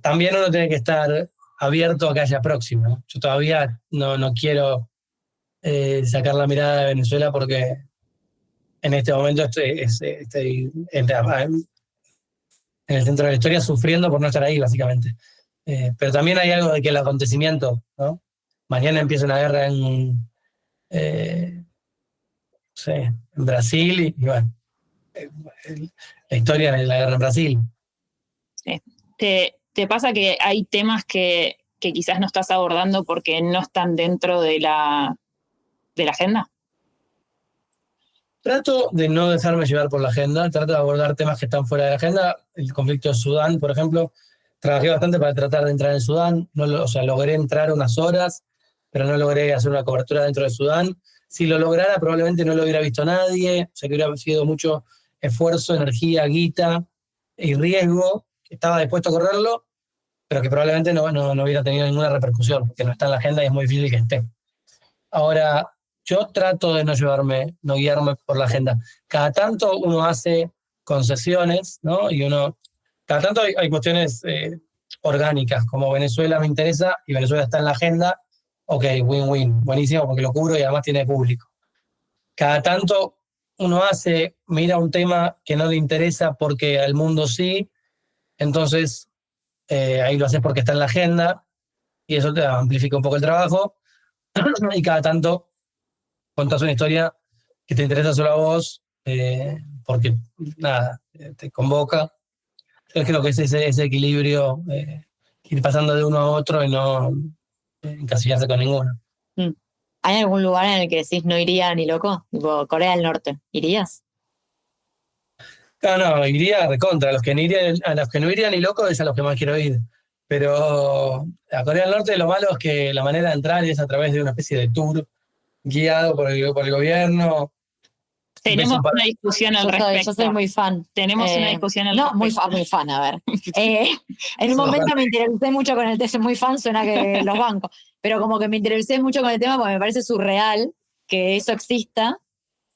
también uno tiene que estar abierto a que haya próxima, ¿no? Yo todavía no quiero sacar la mirada de Venezuela porque en este momento estoy en el centro de la historia sufriendo por no estar ahí, básicamente. Pero también hay algo de que el acontecimiento, ¿no? Mañana empieza una guerra en Brasil y bueno, la historia de la guerra en Brasil. Sí. ¿Te pasa que hay temas que que quizás no estás abordando porque no están dentro de la agenda? Trato de no dejarme llevar por la agenda, trato de abordar temas que están fuera de la agenda. El conflicto de Sudán, por ejemplo, trabajé bastante para tratar de entrar en Sudán, o sea, logré entrar unas horas, pero no logré hacer una cobertura dentro de Sudán. Si lo lograra, probablemente no lo hubiera visto nadie, o sea, que hubiera sido mucho esfuerzo, energía, guita y riesgo, que estaba dispuesto a correrlo, pero que probablemente no hubiera tenido ninguna repercusión, porque no está en la agenda y es muy difícil que esté. Ahora, yo trato de no guiarme por la agenda. Cada tanto uno hace concesiones, ¿no? Y cada tanto hay cuestiones orgánicas, como Venezuela me interesa y Venezuela está en la agenda, ok, win-win, buenísimo, porque lo cubro y además tiene público. Cada tanto uno mira un tema que no le interesa porque al mundo sí, entonces ahí lo haces porque está en la agenda y eso te amplifica un poco el trabajo. Y cada tanto contás una historia que te interesa solo a vos, porque nada, te convoca. Yo creo que es ese equilibrio, ir pasando de uno a otro y no encasillarse con ninguno. ¿Hay algún lugar en el que decís no iría ni loco? Tipo Corea del Norte, ¿irías? No, iría recontra. A los que no iría ni loco es a los que más quiero ir. Pero a Corea del Norte lo malo es que la manera de entrar es a través de una especie de tour guiado por el gobierno. Tenemos una discusión al respecto. Yo soy muy fan. Tenemos una discusión al respecto. No, muy fan, a ver. En un momento me interesé mucho con el tema, muy fan, suena que los bancos, pero como que me interesé mucho con el tema porque me parece surreal que eso exista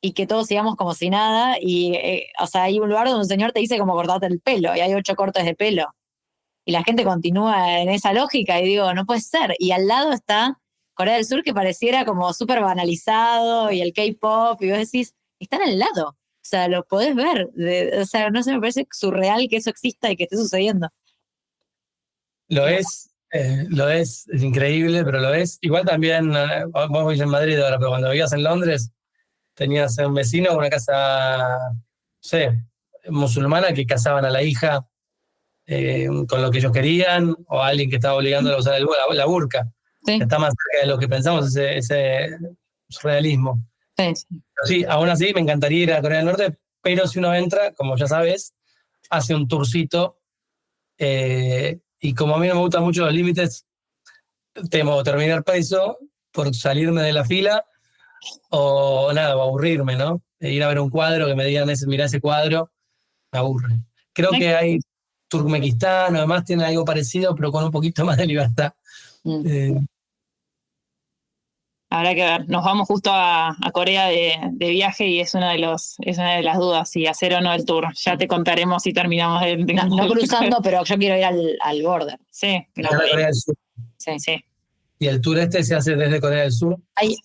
y que todos sigamos como si nada. Y, o sea, hay un lugar donde un señor te dice cómo cortarte el pelo y hay 8 cortes de pelo. Y la gente continúa en esa lógica y digo, no puede ser. Y al lado está Corea del Sur, que pareciera como súper banalizado, y el K-pop, y vos decís, están al lado. O sea, lo podés ver. O sea, no sé, me parece surreal que eso exista y que esté sucediendo. Lo es increíble, pero lo es. Igual también, vos vivís en Madrid ahora, pero cuando vivías en Londres, tenías un vecino con una casa, no sé, musulmana, que casaban a la hija con lo que ellos querían, o a alguien que estaba obligando a usar la burka. Sí. Está más cerca de lo que pensamos, ese realismo. Sí. Pero sí, aún así me encantaría ir a Corea del Norte, pero si uno entra, como ya sabes, hace un tourcito, y como a mí no me gustan mucho los límites, temo terminar preso por salirme de la fila o nada, o aburrirme, ¿no? Ir a ver un cuadro, que me digan, mirá ese cuadro, me aburre. Creo que hay Turkmenistán, además tiene algo parecido, pero con un poquito más de libertad. Habrá que ver. Nos vamos justo a Corea de viaje y es una de las dudas, si hacer o no el tour. Ya te contaremos si terminamos no cruzando, pero yo quiero ir al border. Sí. Corea del Sur. Sí. Y el tour se hace desde Corea del Sur.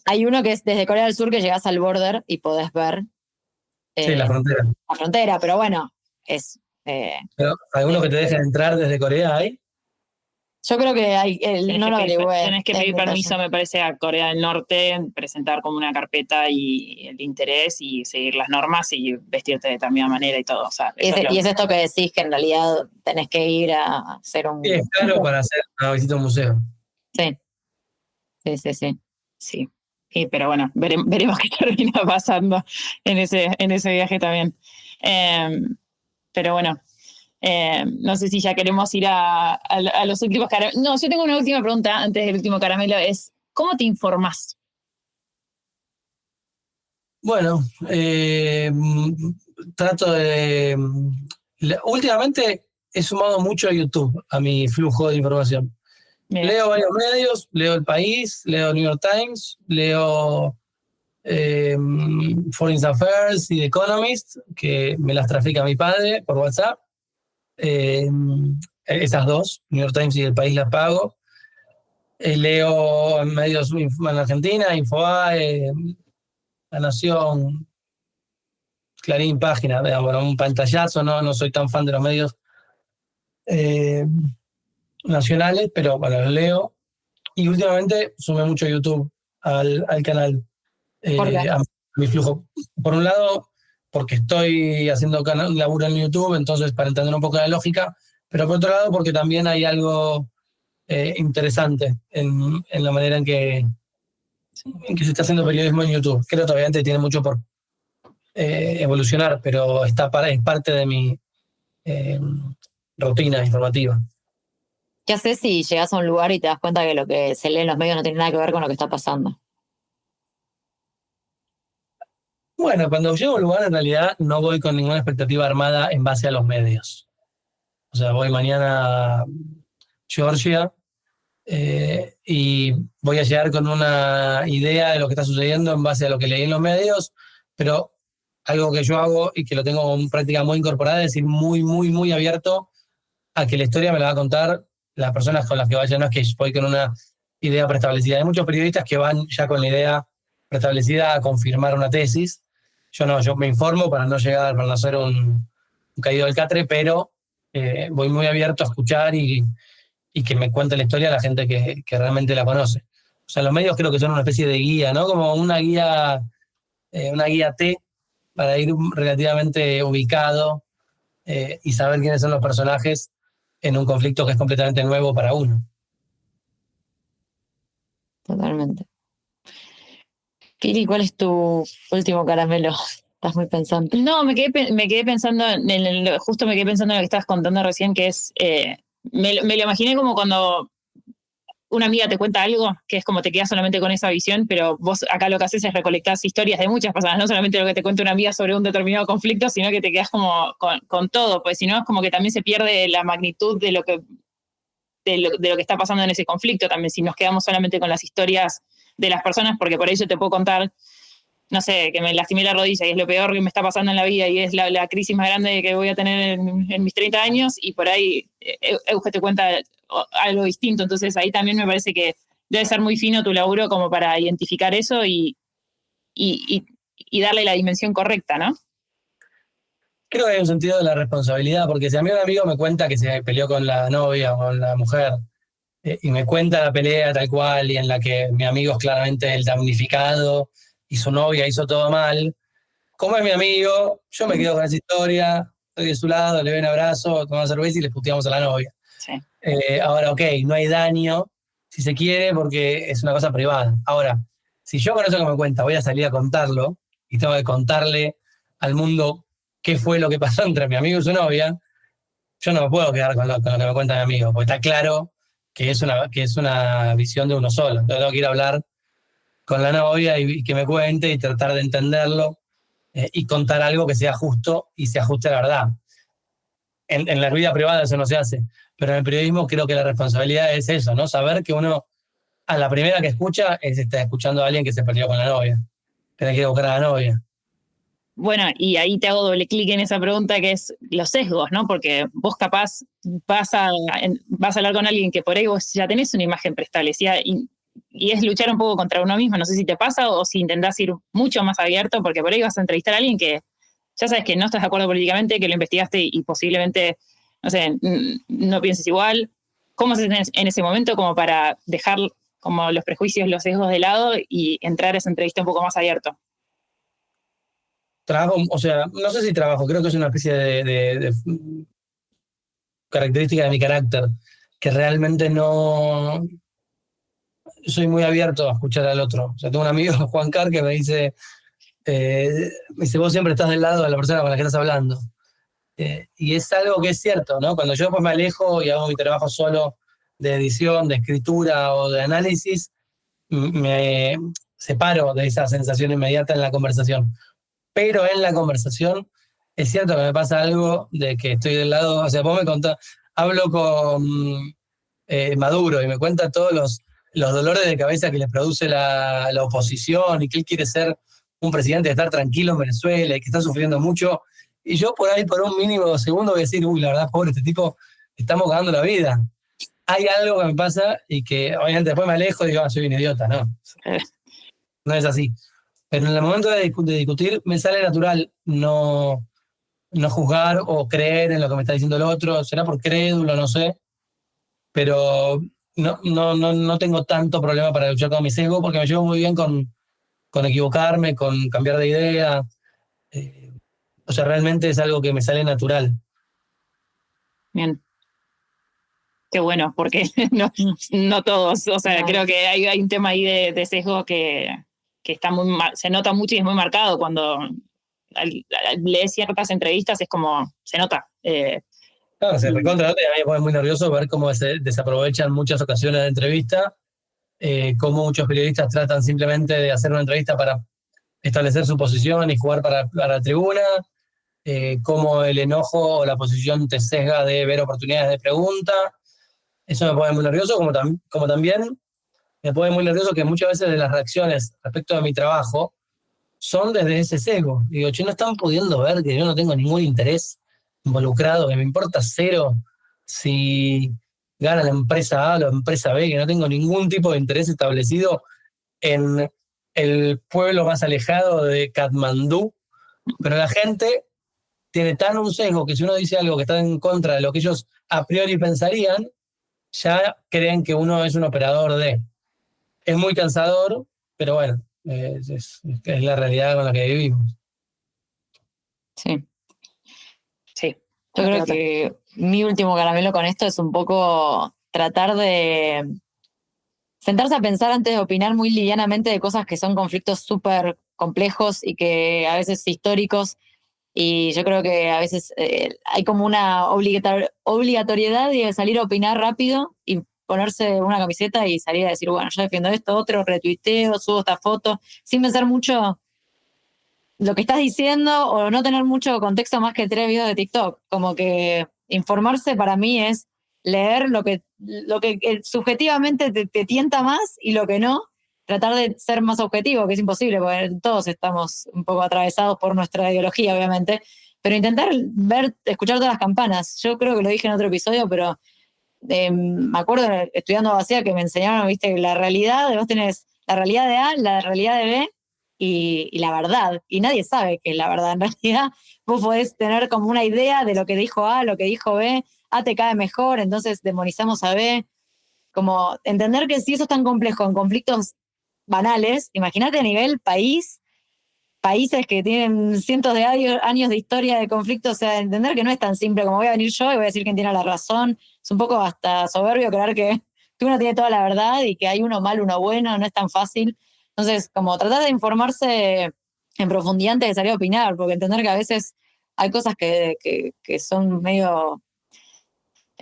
Hay uno que es desde Corea del Sur, que llegás al border y podés ver sí, la frontera. La frontera, pero bueno, es... ¿Pero alguno que te deje entrar desde Corea hay? Yo creo que no lo averigüé. Tenés que pedir permiso, me parece, a Corea del Norte, presentar como una carpeta y el interés y seguir las normas y vestirte de determinada manera y todo. O sea, y es esto que decís, que en realidad tenés que ir a hacer un... Sí, es claro, para hacer una visita a un museo. Sí. Sí, pero bueno, veremos qué termina pasando en ese viaje también. Pero bueno, no sé si ya queremos ir a los últimos caramelos. No, yo tengo una última pregunta antes del último caramelo, es ¿cómo te informás? Bueno, trato de... Últimamente he sumado mucho a YouTube a mi flujo de información. Bien. Leo varios medios, leo El País, leo New York Times, leo Foreign Affairs y The Economist, que me las trafica mi padre por WhatsApp. Esas dos, New York Times y El País, las pago. Leo medios en Argentina, Infobae, La Nación, Clarín, Página, bueno, un pantallazo, no soy tan fan de los medios nacionales, pero bueno, los leo. Y últimamente sumé mucho YouTube al canal. A mi flujo. Por un lado, porque estoy haciendo un laburo en YouTube, entonces para entender un poco la lógica, pero por otro lado, porque también hay algo interesante en la manera en que se está haciendo periodismo en YouTube. Creo que obviamente tiene mucho por evolucionar, pero es parte de mi rutina informativa. ¿Qué haces si llegas a un lugar y te das cuenta que lo que se lee en los medios no tiene nada que ver con lo que está pasando? Bueno, cuando llego a un lugar en realidad no voy con ninguna expectativa armada en base a los medios. O sea, voy mañana a Georgia y voy a llegar con una idea de lo que está sucediendo en base a lo que leí en los medios, pero algo que yo hago y que lo tengo en práctica muy incorporada es ir muy, muy, muy abierto a que la historia me la va a contar las personas con las que vaya. No es que voy con una idea preestablecida. Hay muchos periodistas que van ya con la idea preestablecida a confirmar una tesis. Yo no, yo me informo para no llegar, para no ser un caído del catre, pero voy muy abierto a escuchar y que me cuente la historia la gente que realmente la conoce. O sea, los medios creo que son una especie de guía, ¿no? Como una guía T para ir relativamente ubicado y saber quiénes son los personajes en un conflicto que es completamente nuevo para uno. Totalmente. Pili, ¿cuál es tu último caramelo? Estás muy pensante. No, me quedé pensando justo me quedé pensando en lo que estabas contando recién, que es, me lo imaginé como cuando una amiga te cuenta algo, que es como te quedas solamente con esa visión, pero vos acá lo que haces es recolectar historias de muchas personas, no solamente lo que te cuenta una amiga sobre un determinado conflicto, sino que te quedas como con todo, pues si no es como que también se pierde la magnitud de lo que está pasando en ese conflicto también, si nos quedamos solamente con las historias de las personas, porque por ahí yo te puedo contar, no sé, que me lastimé la rodilla y es lo peor que me está pasando en la vida y es la crisis más grande que voy a tener en mis 30 años, y por ahí Euge te cuenta algo distinto. Entonces ahí también me parece que debe ser muy fino tu laburo como para identificar eso y darle la dimensión correcta, ¿no? Creo que hay un sentido de la responsabilidad, porque si a mí un amigo me cuenta que se peleó con la novia o con la mujer y me cuenta la pelea tal cual y en la que mi amigo es claramente el damnificado y su novia hizo todo mal, como es mi amigo, yo me quedo con esa historia, estoy de su lado, le doy un abrazo, tomamos cerveza y le puteamos a la novia. Sí. Ahora, ok, no hay daño, si se quiere, porque es una cosa privada. Ahora, si yo con eso que me cuenta voy a salir a contarlo y tengo que contarle al mundo qué fue lo que pasó entre mi amigo y su novia, yo no me puedo quedar con lo que me cuenta mi amigo, porque está claro que es una visión de uno solo. Entonces tengo que ir a hablar con la novia y que me cuente y tratar de entenderlo y contar algo que sea justo y se ajuste a la verdad. En la vida privada eso no se hace, pero en el periodismo creo que la responsabilidad es eso, ¿no? Saber que uno a la primera que escucha está escuchando a alguien que se peleó con la novia. Tenés que buscar a la novia. Bueno, y ahí te hago doble clic en esa pregunta, que es los sesgos, ¿no? Porque vos capaz vas a hablar con alguien que por ahí vos ya tenés una imagen preestablecida y es luchar un poco contra uno mismo. No sé si te pasa o si intentás ir mucho más abierto, porque por ahí vas a entrevistar a alguien que ya sabes que no estás de acuerdo políticamente, que lo investigaste y posiblemente, no sé, no pienses igual. ¿Cómo se hace en ese momento como para dejar como los prejuicios, los sesgos de lado y entrar a esa entrevista un poco más abierto? Trabajo, o sea, no sé si trabajo, creo que es una especie de característica de mi carácter, que realmente no soy muy abierto a escuchar al otro. O sea, tengo un amigo, Juan Carr, que me dice, vos siempre estás del lado de la persona con la que estás hablando. Y es algo que es cierto, ¿no? Cuando yo después me alejo y hago mi trabajo solo de edición, de escritura o de análisis, me separo de esa sensación inmediata en la conversación. Pero en la conversación es cierto que me pasa algo de que estoy del lado, o sea, vos me contás, hablo con Maduro y me cuenta todos los dolores de cabeza que les produce la oposición y que él quiere ser un presidente de estar tranquilo en Venezuela y que está sufriendo mucho. Y yo por ahí, por un mínimo segundo, voy a decir, uy, la verdad, pobre, este tipo, estamos cagando la vida. Hay algo que me pasa y que obviamente después me alejo y digo, soy un idiota, ¿no? No es así. Pero en el momento de discutir me sale natural no juzgar o creer en lo que me está diciendo el otro. Será por crédulo, no sé. Pero no tengo tanto problema para luchar con mi sesgo porque me llevo muy bien con equivocarme, con cambiar de idea. O sea, realmente es algo que me sale natural. Bien. Qué bueno, porque no todos, o sea, Claro. creo que hay un tema ahí de sesgo que está se nota mucho y es muy marcado cuando lees ciertas entrevistas, es como, se nota. Claro, se recontra nota y a mí me pone muy nervioso ver cómo se desaprovechan muchas ocasiones de entrevista, cómo muchos periodistas tratan simplemente de hacer una entrevista para establecer su posición y jugar para la tribuna, cómo el enojo o la posición te sesga de ver oportunidades de pregunta. Eso me pone muy nervioso, como también me pone muy nervioso que muchas veces de las reacciones respecto de mi trabajo son desde ese sesgo. Digo, che, no están pudiendo ver que yo no tengo ningún interés involucrado, que me importa cero si gana la empresa A o la empresa B, que no tengo ningún tipo de interés establecido en el pueblo más alejado de Katmandú, pero la gente tiene tan un sesgo que si uno dice algo que está en contra de lo que ellos a priori pensarían, ya creen que uno es un operador de. Es muy cansador, pero bueno, es la realidad con la que vivimos. Sí. Sí. Yo creo que mi último caramelo con esto es un poco tratar de sentarse a pensar antes de opinar muy livianamente de cosas que son conflictos súper complejos y que a veces históricos. Y yo creo que a veces hay como una obligatoriedad de salir a opinar rápido y ponerse una camiseta y salir a decir, bueno, yo defiendo esto, otro, retuiteo, subo esta foto, sin pensar mucho lo que estás diciendo o no tener mucho contexto más que 3 videos de TikTok. Como que informarse para mí es leer lo que subjetivamente te tienta más y lo que no, tratar de ser más objetivo, que es imposible, porque todos estamos un poco atravesados por nuestra ideología, obviamente, pero intentar escuchar todas las campanas. Yo creo que lo dije en otro episodio, pero me acuerdo estudiando abogacía que me enseñaron, viste, la realidad, vos tenés la realidad de A, la realidad de B y la verdad. Y nadie sabe qué es la verdad. En realidad, vos podés tener como una idea de lo que dijo A, lo que dijo B. A te cae mejor, entonces demonizamos a B. Como entender que si eso es tan complejo en conflictos banales, imagínate a nivel países que tienen cientos de años de historia de conflictos, o sea, entender que no es tan simple como voy a venir yo y voy a decir quién tiene la razón. Es un poco hasta soberbio creer que uno tiene toda la verdad y que hay uno malo, uno bueno, no es tan fácil. Entonces, como tratar de informarse en profundidad antes de salir a opinar, porque entender que a veces hay cosas que son medio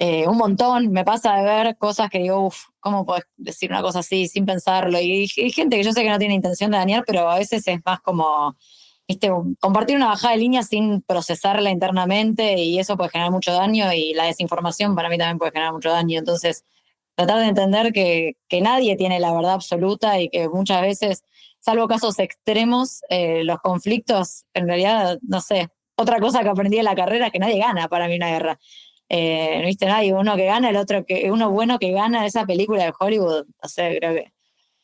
un montón. Me pasa de ver cosas que digo, uff, ¿cómo podés decir una cosa así sin pensarlo? Y hay gente que yo sé que no tiene intención de dañar, pero a veces es más como, ¿viste? Compartir una bajada de línea sin procesarla internamente y eso puede generar mucho daño y la desinformación para mí también puede generar mucho daño. Entonces, tratar de entender que nadie tiene la verdad absoluta y que muchas veces, salvo casos extremos, los conflictos, en realidad, no sé, otra cosa que aprendí en la carrera es que nadie gana para mí una guerra. No viste nadie, uno que gana, el otro uno bueno que gana. Esa película de Hollywood, no sé, creo que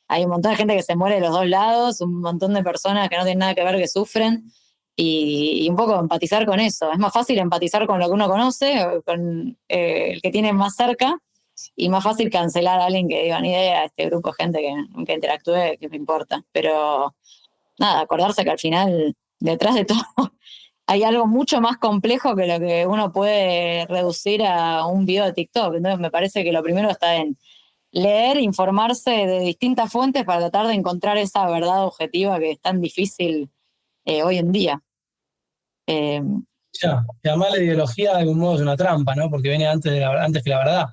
hay un montón de gente que se muere de los dos lados, un montón de personas que no tienen nada que ver, que sufren, y un poco empatizar con eso. Es más fácil empatizar con lo que uno conoce, con el que tiene más cerca, y más fácil cancelar a alguien que diga ni idea, este grupo de gente que interactúe, que me importa. Pero nada, acordarse que al final, detrás de todo, hay algo mucho más complejo que lo que uno puede reducir a un video de TikTok. Entonces me parece que lo primero está en leer, informarse de distintas fuentes para tratar de encontrar esa verdad objetiva que es tan difícil hoy en día. Ya, y además la ideología de algún modo es una trampa, ¿no? Porque viene antes que la verdad.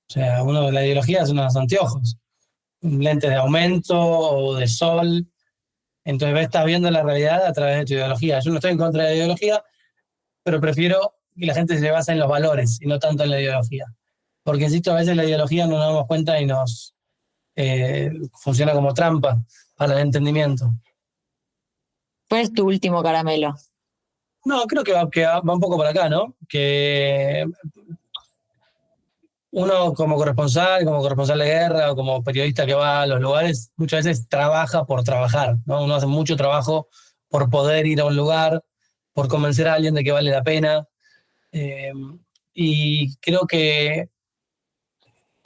O sea, la ideología es unos anteojos, lentes de aumento o de sol. Entonces estás viendo la realidad a través de tu ideología. Yo no estoy en contra de la ideología, pero prefiero que la gente se base en los valores y no tanto en la ideología. Porque, insisto, a veces la ideología no nos damos cuenta y nos funciona como trampa para el entendimiento. ¿Cuál es tu último caramelo? No, creo que va un poco por acá, ¿no? Que uno como corresponsal de guerra o como periodista que va a los lugares, muchas veces trabaja por trabajar, ¿no? Uno hace mucho trabajo por poder ir a un lugar, por convencer a alguien de que vale la pena. Y creo que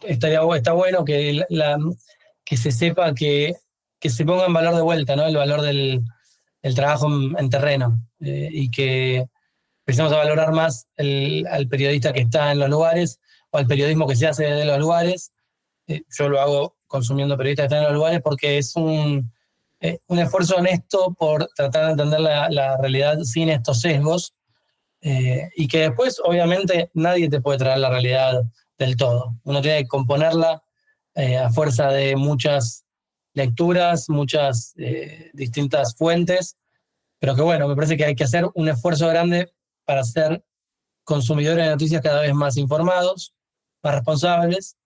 está bueno que se sepa que se ponga en valor de vuelta, ¿no? El valor del trabajo en terreno. Y que empecemos a valorar más al periodista que está en los lugares o al periodismo que se hace desde los lugares. Yo lo hago consumiendo periodistas que están en los lugares porque es un esfuerzo honesto por tratar de entender la realidad sin estos sesgos, y que después, obviamente, nadie te puede traer la realidad del todo. Uno tiene que componerla a fuerza de muchas lecturas, muchas distintas fuentes, pero que bueno, me parece que hay que hacer un esfuerzo grande para ser consumidores de noticias cada vez más informados, más responsables,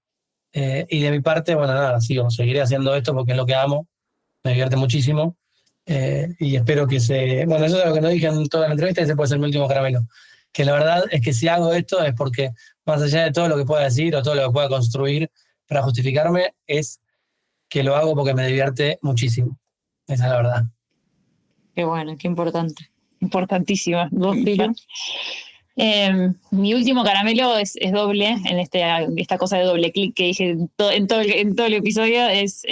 y de mi parte, bueno, nada, seguiré haciendo esto porque es lo que amo, me divierte muchísimo, y espero que bueno, eso es lo que no dije en toda la entrevista, ese puede ser mi último caramelo, que la verdad es que si hago esto es porque más allá de todo lo que pueda decir o todo lo que pueda construir para justificarme, es que lo hago porque me divierte muchísimo. Esa es la verdad. Qué bueno, qué importante. Importantísima. Mi último caramelo es doble, en esta cosa de doble clic que dije en todo el episodio. Es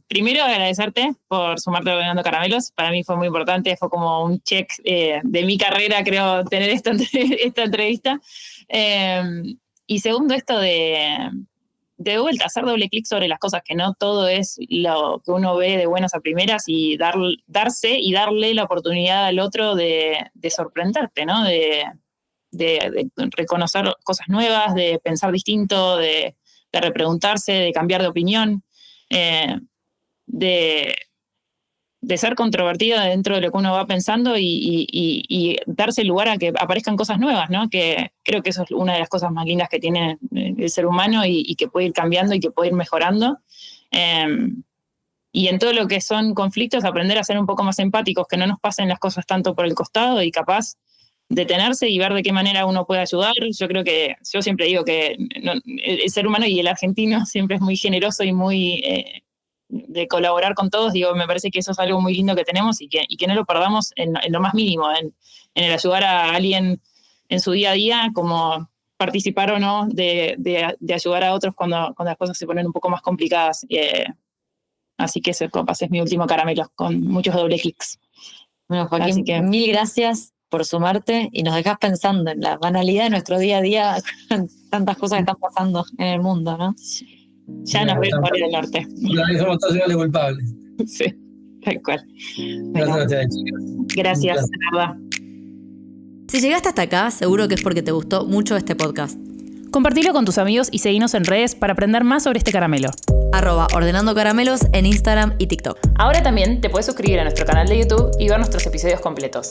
primero agradecerte por sumarte a Ordenando Caramelos. Para mí fue muy importante, fue como un check de mi carrera, creo, tener esta entrevista. Y segundo, esto de vuelta, hacer doble clic sobre las cosas, que no todo es lo que uno ve de buenas a primeras, y darse y darle la oportunidad al otro de sorprenderte, ¿no? De reconocer cosas nuevas, de pensar distinto, de repreguntarse, de cambiar de opinión, de ser controvertido dentro de lo que uno va pensando y darse lugar a que aparezcan cosas nuevas, ¿no? Que creo que eso es una de las cosas más lindas que tiene el ser humano y que puede ir cambiando y que puede ir mejorando. Y en todo lo que son conflictos, aprender a ser un poco más empáticos, que no nos pasen las cosas tanto por el costado y capaz detenerse y ver de qué manera uno puede ayudar. Yo siempre digo que el ser humano y el argentino siempre es muy generoso y muy de colaborar con todos. Me parece que eso es algo muy lindo que tenemos y que no lo perdamos en lo más mínimo, en el ayudar a alguien en su día a día, como participar o no de ayudar a otros cuando las cosas se ponen un poco más complicadas. Así que ese es mi último caramelo, con muchos doble clics. Bueno, Joaquín, mil gracias por sumarte y nos dejás pensando en la banalidad de nuestro día a día, tantas cosas que están pasando en el mundo, ¿no? Ya nos vemos por el norte. Somos todos iguales culpables. Sí, tal cual. Gracias a ustedes, chicos. Gracias, de verdad. Si llegaste hasta acá, seguro que es porque te gustó mucho este podcast. Compartilo con tus amigos y seguinos en redes para aprender más sobre este caramelo. @Ordenando Caramelos en Instagram y TikTok. Ahora también te puedes suscribir a nuestro canal de YouTube y ver nuestros episodios completos.